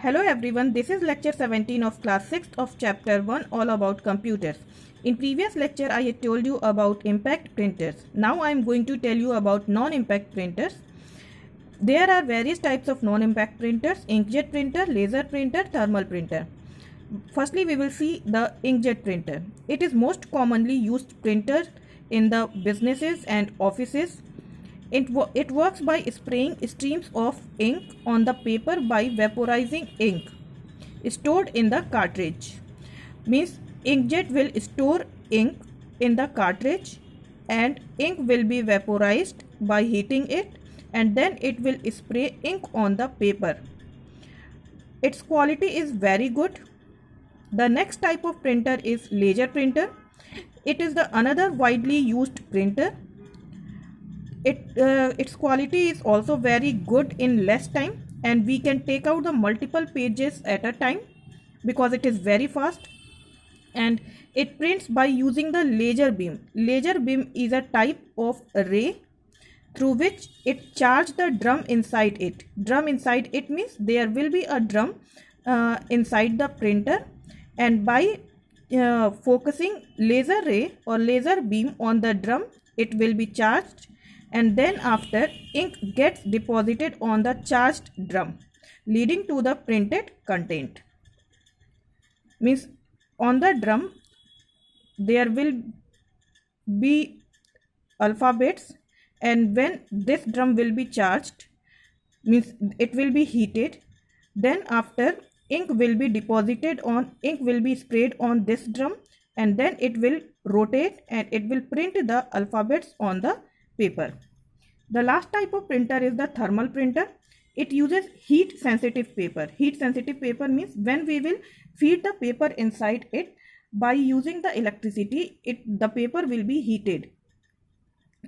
Hello everyone, this is lecture 17 of class 6th of chapter 1 all about computers. In previous lecture I had told you about impact printers. Now I am going to tell you about non-impact printers. There are various types of non-impact printers: inkjet printer, laser printer, thermal printer. Firstly we will see the inkjet printer. It is most commonly used printer in the businesses and offices. It works by spraying streams of ink on the paper by vaporizing ink stored in the cartridge. Means inkjet will store ink in the cartridge and ink will be vaporized by heating it, and then it will spray ink on the paper. Its quality is very good. The next type of printer is laser printer. It is the another widely used printer. Its quality is also very good in less time, and we can take out the multiple pages at a time because it is very fast, and it prints by using the laser beam. Laser beam is a type of ray through which it charges the drum inside it. Drum inside it means there will be a drum inside the printer, and by focusing laser ray or laser beam on the drum, it will be charged, and then after ink gets deposited on the charged drum, leading to the printed content. Means on the drum there will be alphabets, and when this drum will be charged, means it will be heated, then after ink will be sprayed on this drum, and then it will rotate and it will print the alphabets on the paper. The last type of printer is the thermal printer. It uses heat sensitive paper. Heat sensitive paper means when we will feed the paper inside it, by using the electricity, the paper will be heated.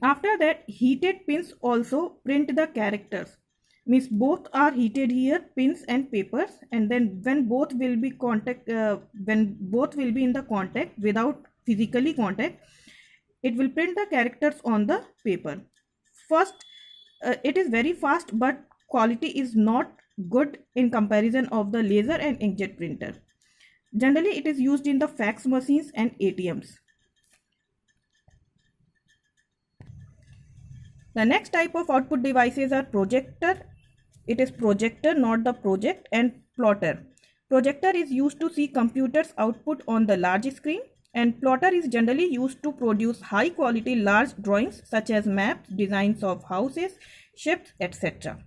After that, heated pins also print the characters. Means both are heated here, pins and papers, and then when both will be in the contact without physically contact, it will print the characters on the paper. First, it is very fast, but quality is not good in comparison of the laser and inkjet printer. Generally, it is used in the fax machines and ATMs. The next type of output devices are projector. It is projector, not the project, and plotter. Projector is used to see computers output on the large screen, and plotter is generally used to produce high quality large drawings such as maps, designs of houses, ships, etc.